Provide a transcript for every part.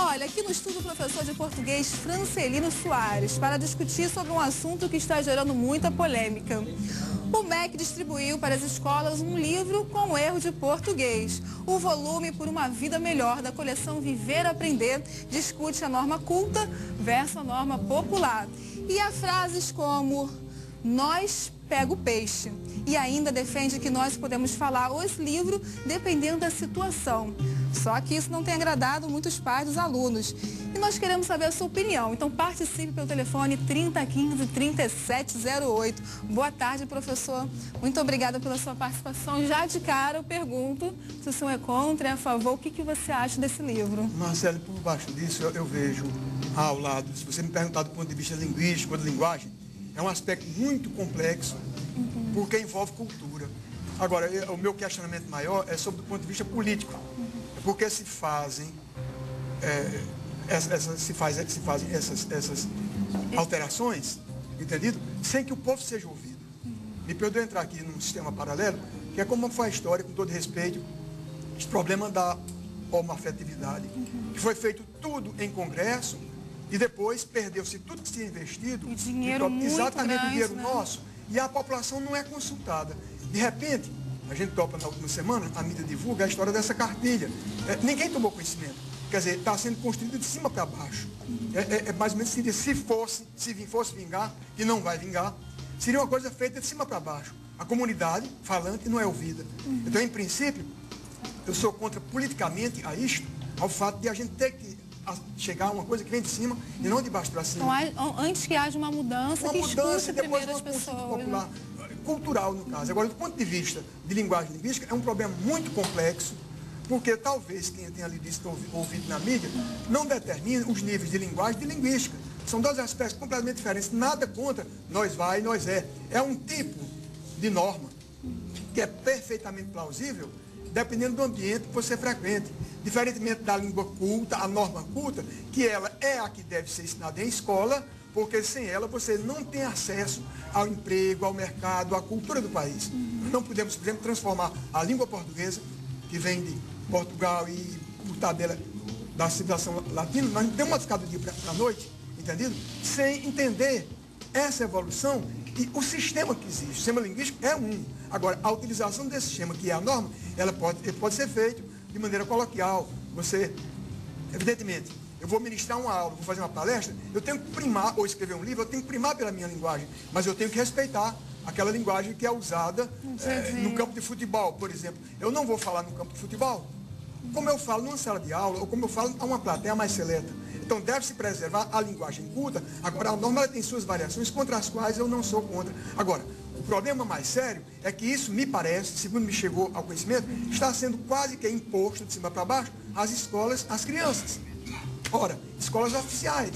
Olha, aqui no estúdio o professor de português Francelino Soares para discutir sobre um assunto que está gerando muita polêmica. O MEC distribuiu para as escolas um livro com erro de português. O volume Por uma Vida Melhor, da coleção Viver Aprender, discute a norma culta versus a norma popular. E há frases como: nós pega o peixe. E ainda defende que nós podemos falar os livros dependendo da situação. Só que isso não tem agradado muitos pais dos alunos. E nós queremos saber a sua opinião. Então participe pelo telefone 3015-3708. Boa tarde, professor. Muito obrigada pela sua participação. Já de cara eu pergunto se o senhor é contra, é a favor, o que você acha desse livro? Marcelo, por baixo disso eu vejo ao lado, se você me perguntar do ponto de vista linguístico, de linguagem, é um aspecto muito complexo, porque envolve cultura. Agora, o meu questionamento maior é sobre o ponto de vista político. Porque se fazem essas alterações, entendido? Sem que o povo seja ouvido. Me perdoe entrar aqui num sistema paralelo, que é como foi a história, com todo respeito, esse problema da homoafetividade, que foi feito tudo em congresso, e depois perdeu-se tudo que tinha investido. E dinheiro muito exatamente grande, o dinheiro né? nosso. E a população não é consultada. De repente, a gente topa na última semana, a mídia divulga a história dessa cartilha. Ninguém tomou conhecimento. Quer dizer, está sendo construído de cima para baixo. Mais ou menos seria, se fosse vingar, e não vai vingar, seria uma coisa feita de cima para baixo. A comunidade falante não é ouvida. Então, em princípio, eu sou contra politicamente a isto, ao fato de a gente ter que chegar a uma coisa que vem de cima e não de baixo para cima. Então, antes que haja uma mudança, que escute primeiro as pessoas. Popular, cultural, no caso. Agora, do ponto de vista de linguagem linguística, é um problema muito complexo, porque talvez quem tenha lido isso ouvido na mídia não determine os níveis de linguagem e de linguística. São dois aspectos completamente diferentes. Nada contra nós vai e nós é. É um tipo de norma que é perfeitamente plausível, dependendo do ambiente que você frequente. Diferentemente da língua culta, a norma culta, que ela é a que deve ser ensinada em escola, porque sem ela você não tem acesso ao emprego, ao mercado, à cultura do país. Nós não podemos, por exemplo, transformar a língua portuguesa, que vem de Portugal e por tabela da civilização latina, nós não temos modificado do dia para a noite, entendido? Sem entender essa evolução e o sistema que existe. O sistema linguístico é um. Agora, a utilização desse sistema, que é a norma, ele pode ser feito de maneira coloquial. Você, evidentemente, eu vou ministrar uma aula, vou fazer uma palestra, eu tenho que primar, ou escrever um livro, eu tenho que primar pela minha linguagem, mas eu tenho que respeitar aquela linguagem que é usada no campo de futebol, por exemplo. Eu não vou falar no campo de futebol como eu falo numa sala de aula, ou como eu falo a uma plateia mais seleta. Então, deve-se preservar a linguagem culta. Agora, a norma tem suas variações, contra as quais eu não sou contra. Agora, o problema mais sério é que isso, me parece, segundo me chegou ao conhecimento, está sendo quase que imposto de cima para baixo às escolas, às crianças. Ora, escolas oficiais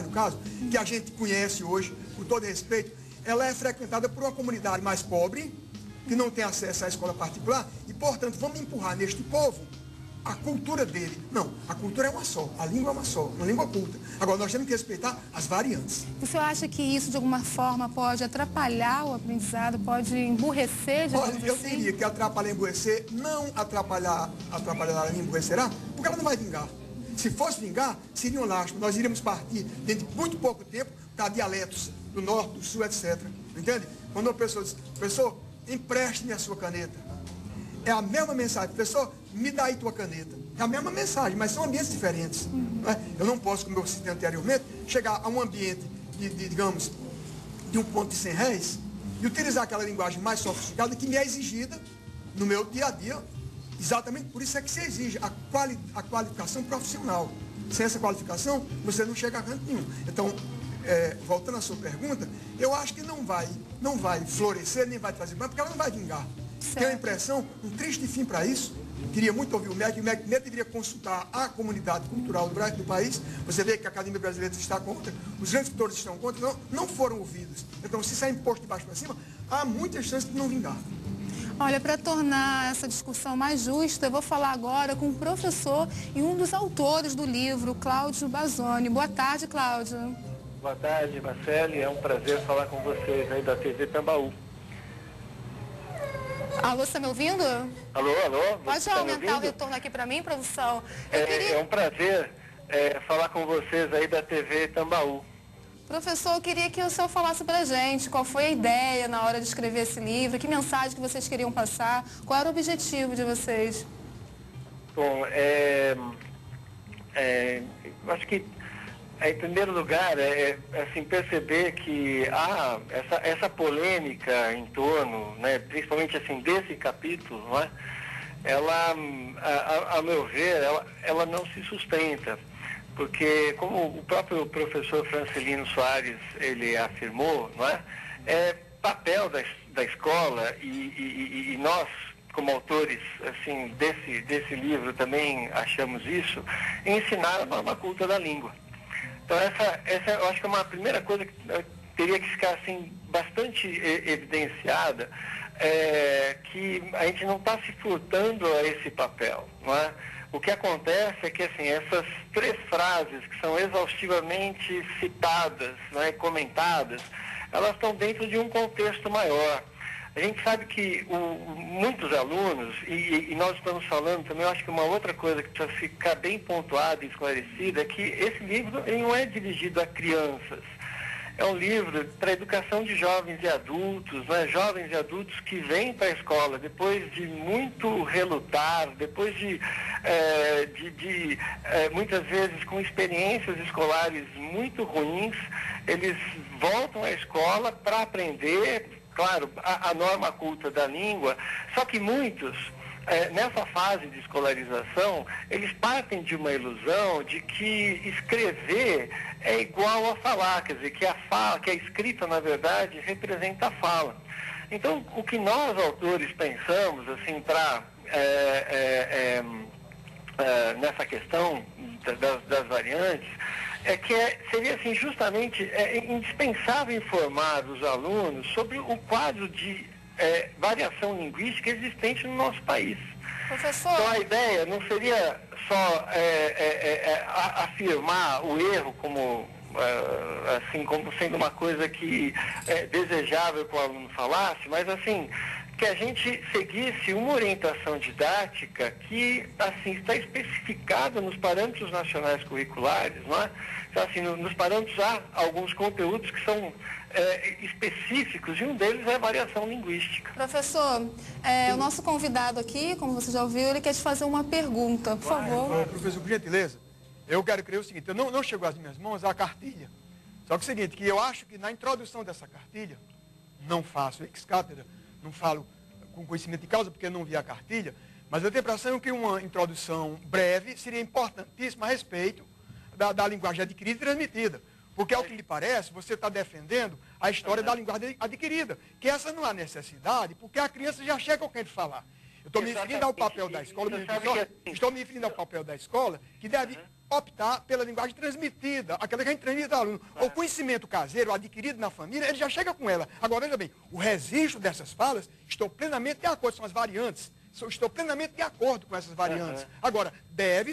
no caso, que a gente conhece hoje, com todo respeito, ela é frequentada por uma comunidade mais pobre, que não tem acesso à escola particular, e, portanto, vamos empurrar neste povo a cultura dele. Não, a cultura é uma só, a língua é uma só, uma língua culta. Agora, nós temos que respeitar as variantes. O senhor acha que isso, de alguma forma, pode atrapalhar o aprendizado, pode emburrecer, digamos assim? Eu diria que atrapalhar e emburrecer, não atrapalhar e emburrecerá, porque ela não vai vingar. Se fosse vingar, seria um lastro. Nós iríamos partir, dentro de muito pouco tempo, para dialetos do norte, do sul, etc. Entende? Quando uma pessoa diz: professor, empreste-me a sua caneta. É a mesma mensagem: professor, me dá aí tua caneta. É a mesma mensagem, mas são ambientes diferentes. Não é? Eu não posso, como eu citei anteriormente, chegar a um ambiente, digamos, de um ponto de 100 réis e utilizar aquela linguagem mais sofisticada que me é exigida no meu dia a dia. Exatamente por isso é que se exige a qualificação profissional. Sem essa qualificação, você não chega a canto nenhum. Então, voltando à sua pergunta, eu acho que não vai florescer, nem vai trazer bem, porque ela não vai vingar. Certo. Tenho a impressão, um triste fim para isso. Queria muito ouvir o MEC deveria consultar a comunidade cultural do país. Você vê que a Academia Brasileira está contra, os grandes escritores estão contra, não foram ouvidos. Então, se sair imposto de baixo para cima, há muitas chances de não vingar. Olha, para tornar essa discussão mais justa, eu vou falar agora com o professor e um dos autores do livro, Cláudio Bazzoni. Boa tarde, Cláudio. Boa tarde, Marcele. É um prazer falar com vocês aí da TV Tambaú. Alô, você está me ouvindo? Alô? Pode aumentar o retorno aqui para mim, produção? É um prazer falar com vocês aí da TV Tambaú. Professor, eu queria que o senhor falasse pra gente qual foi a ideia na hora de escrever esse livro, que mensagem que vocês queriam passar, qual era o objetivo de vocês? Bom, eu acho que, em primeiro lugar, assim, perceber que essa polêmica em torno, né, principalmente assim, desse capítulo, não é? Ela, a meu ver, ela não se sustenta, porque, como o próprio professor Francelino Soares, ele afirmou, não é? É papel da escola e nós, como autores assim, desse livro, também achamos isso, ensinar a norma culta da língua. Então, essa eu acho que é uma primeira coisa que teria que ficar assim, bastante evidenciada, que a gente não está se furtando a esse papel, não é? O que acontece é que assim, essas 3 frases que são exaustivamente citadas, né, comentadas, elas estão dentro de um contexto maior. A gente sabe que muitos alunos, e nós estamos falando também, eu acho que uma outra coisa que precisa ficar bem pontuada e esclarecida é que esse livro ele não é dirigido a crianças. É um livro para a educação de jovens e adultos, né? Jovens e adultos que vêm para a escola depois de muito relutar, depois de muitas vezes com experiências escolares muito ruins, eles voltam à escola para aprender, claro, a norma culta da língua, só que muitos, nessa fase de escolarização, eles partem de uma ilusão de que escrever é igual a falar, quer dizer, que a escrita, na verdade, representa a fala. Então, o que nós, autores, pensamos, assim, nessa questão das variantes, é que seria assim, justamente indispensável informar os alunos sobre o quadro de variação linguística existente no nosso país. Professor... Então a ideia não seria só afirmar o erro como sendo uma coisa que é desejável que o aluno falasse, mas assim, que a gente seguisse uma orientação didática que assim, está especificada nos parâmetros nacionais curriculares, não é? Então, assim, nos parâmetros há alguns conteúdos que são específicos e um deles é a variação linguística. Professor, o nosso convidado aqui, como você já ouviu, ele quer te fazer uma pergunta, por favor. Professor, por gentileza, eu quero crer o seguinte, não chegou às minhas mãos a cartilha, só que é o seguinte, que eu acho que na introdução dessa cartilha, não faço ex-cátedra, não falo com conhecimento de causa porque não vi a cartilha, mas eu tenho a impressão que uma introdução breve seria importantíssima a respeito da linguagem adquirida e transmitida. Porque, ao que lhe parece, você está defendendo a história da linguagem adquirida, que essa não há necessidade, porque a criança já chega com quem falar. Eu estou me referindo ao papel da escola, estou me referindo ao papel da escola, que deve optar pela linguagem transmitida, aquela que a gente transmite ao aluno. O conhecimento caseiro, adquirido na família, ele já chega com ela. Agora, veja bem, o registro dessas falas, estou plenamente de acordo, são as variantes. Estou plenamente de acordo com essas variantes. Agora,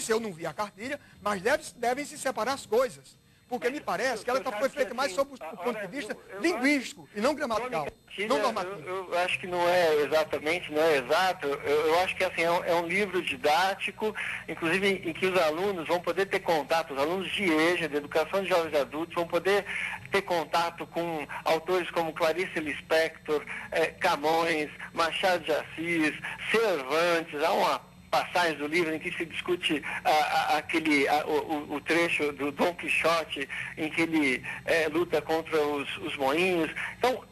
eu não vi a cartilha, mas devem se separar as coisas. Porque me parece que ela foi feita mais sob o ponto de vista linguístico e não gramatical, não normativo. Eu acho que não é exatamente, não é exato. Eu acho que assim, é um livro didático, inclusive em que os alunos vão poder ter contato, os alunos de EJA, de Educação de Jovens e Adultos, vão poder ter contato com autores como Clarice Lispector, Camões, Machado de Assis, Cervantes, há uma passagem do livro em que se discute o trecho do Dom Quixote, em que ele luta contra os moinhos. Então,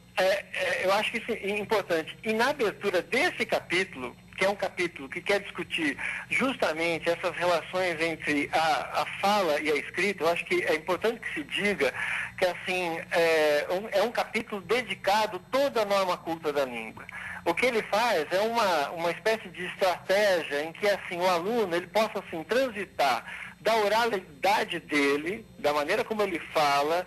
eu acho que isso é importante. E na abertura desse capítulo, que é um capítulo que quer discutir justamente essas relações entre a fala e a escrita, eu acho que é importante que se diga que assim, é um capítulo dedicado toda a norma culta da língua. O que ele faz é uma espécie de estratégia em que assim, o aluno ele possa assim, transitar da oralidade dele, da maneira como ele fala.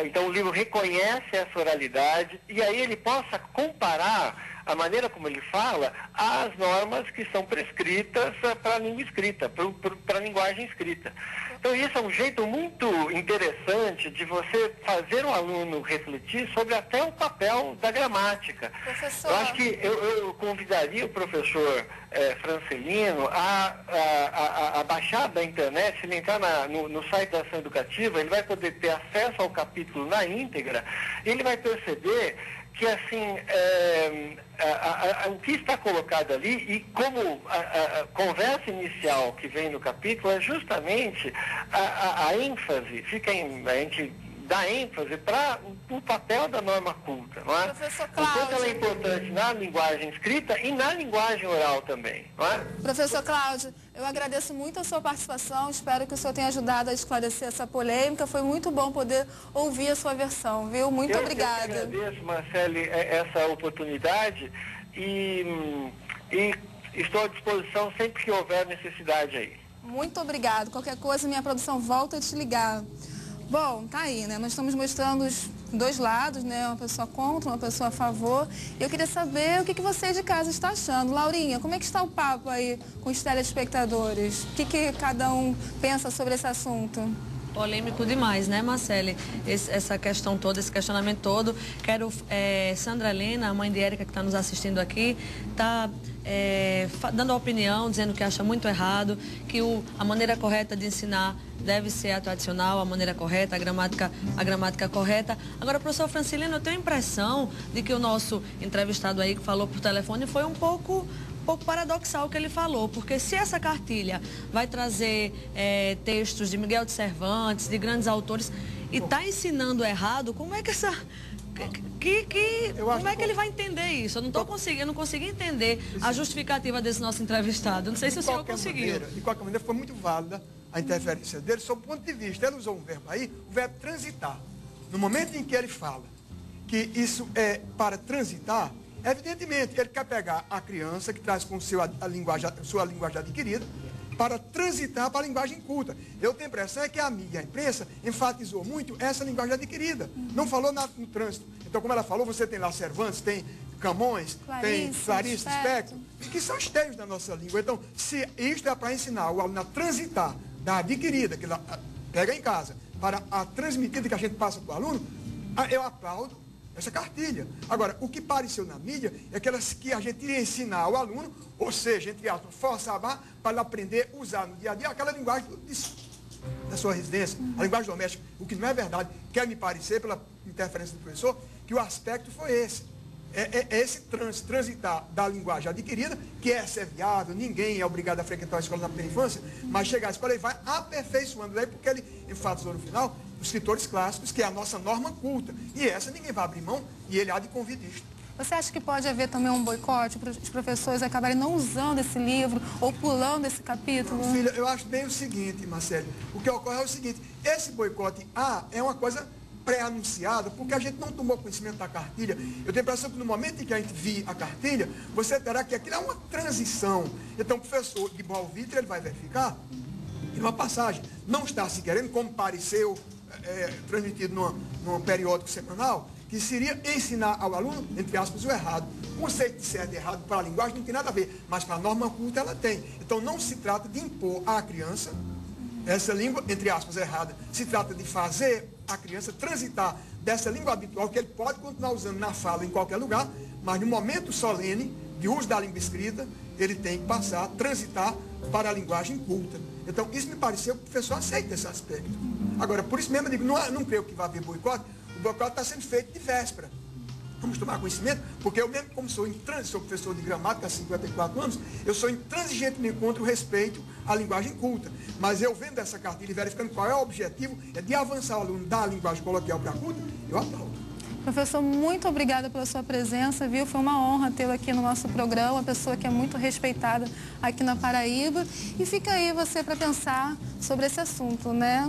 Então o livro reconhece essa oralidade e aí ele possa comparar a maneira como ele fala, às normas que são prescritas para a língua escrita, para a linguagem escrita. Então, isso é um jeito muito interessante de você fazer o aluno refletir sobre até o papel da gramática. Professor. Eu acho que eu convidaria o professor Francelino a baixar da internet, se ele entrar no site da Ação Educativa, ele vai poder ter acesso ao capítulo na íntegra, e ele vai perceber que, assim, o que está colocado ali, e como a conversa inicial que vem no capítulo, é justamente a ênfase, a gente dá ênfase para o papel da norma culta, não é? Professor O quanto ela é Cláudio. importante na linguagem escrita e na linguagem oral também, não é? Professor Cláudio, eu agradeço muito a sua participação, espero que o senhor tenha ajudado a esclarecer essa polêmica, foi muito bom poder ouvir a sua versão, viu? Muito obrigada. Eu que agradeço, Marcele, essa oportunidade e estou à disposição sempre que houver necessidade aí. Muito obrigado. Qualquer coisa, minha produção volta a te ligar. Bom, tá aí, né? Nós estamos mostrando os dois lados, né? Uma pessoa contra, uma pessoa a favor. E eu queria saber o que você de casa está achando. Laurinha, como é que está o papo aí com os telespectadores? O que cada um pensa sobre esse assunto? Polêmico demais, né, Marcele? Essa questão toda, esse questionamento todo. Quero, Sandra Helena, a mãe de Érica, que está nos assistindo aqui, está dando a opinião, dizendo que acha muito errado, que a maneira correta de ensinar deve ser a tradicional, a maneira correta, a gramática correta. Agora, professor Francelino, eu tenho a impressão de que o nosso entrevistado aí, que falou por telefone, foi um pouco paradoxal o que ele falou, porque se essa cartilha vai trazer textos de Miguel de Cervantes, de grandes autores, e está ensinando errado, como é que essa... como é que ele vai entender isso? Eu não consegui entender a justificativa desse nosso entrevistado. Não sei se o senhor conseguiu. De qualquer maneira, foi muito válida a interferência dele, sob o ponto de vista. Ele usou um verbo aí, o verbo transitar. No momento em que ele fala que isso é para transitar, evidentemente, ele quer pegar a criança que traz com sua linguagem adquirida para transitar para a linguagem culta. Eu tenho a impressão que a mídia, a imprensa, enfatizou muito essa linguagem adquirida. Não falou nada no trânsito. Então, como ela falou, você tem lá Cervantes, tem Camões, tem Clarice Lispector, que são esteios da nossa língua. Então, se isto é para ensinar o aluno a transitar da adquirida, que ele pega em casa, para a transmitida que a gente passa para o aluno, eu aplaudo essa cartilha. Agora, o que pareceu na mídia é que a gente iria ensinar ao aluno, ou seja, entre aspas, forçar a barra para ele aprender a usar no dia a dia aquela linguagem da sua residência, a linguagem doméstica, o que não é verdade. Quer me parecer, pela interferência do professor, que o aspecto foi esse. Esse transitar da linguagem adquirida, que é viável, ninguém é obrigado a frequentar a escola na primeira infância, mas chegar à escola, ele vai aperfeiçoando daí, porque ele enfatizou no final os escritores clássicos, que é a nossa norma culta. E essa ninguém vai abrir mão, e ele há de convite isto. Você acha que pode haver também um boicote para os professores acabarem não usando esse livro ou pulando esse capítulo? Filha, eu acho bem o seguinte, Marcelo, o que ocorre é o seguinte, esse boicote é uma coisa pré-anunciada, porque a gente não tomou conhecimento da cartilha. Eu tenho a impressão que no momento em que a gente vir a cartilha, você terá que aquilo é uma transição. Então, o professor de bom ouvido, ele vai verificar que numa passagem não está se querendo, como pareceu transmitido num periódico semanal, que seria ensinar ao aluno, entre aspas, o errado. O conceito de certo e errado para a linguagem não tem nada a ver, mas para a norma culta ela tem. Então, não se trata de impor à criança essa língua, entre aspas, errada. Se trata de fazer a criança transitar dessa língua habitual, que ele pode continuar usando na fala em qualquer lugar, mas no momento solene de uso da língua escrita, ele tem que passar, transitar para a linguagem culta. Então, isso me pareceu que o professor aceita esse aspecto. Agora, por isso mesmo eu digo, não creio que vai haver boicote. O boicote está sendo feito de véspera. Vamos tomar conhecimento, porque eu mesmo, como sou professor de gramática há 54 anos, eu sou intransigentemente contra o respeito à linguagem culta. Mas eu vendo essa cartilha e verificando qual é o objetivo, é de avançar o aluno da linguagem coloquial para a culta, eu aplaudo. Professor, muito obrigada pela sua presença, viu? Foi uma honra tê-lo aqui no nosso programa, uma pessoa que é muito respeitada aqui na Paraíba. E fica aí você para pensar sobre esse assunto, né?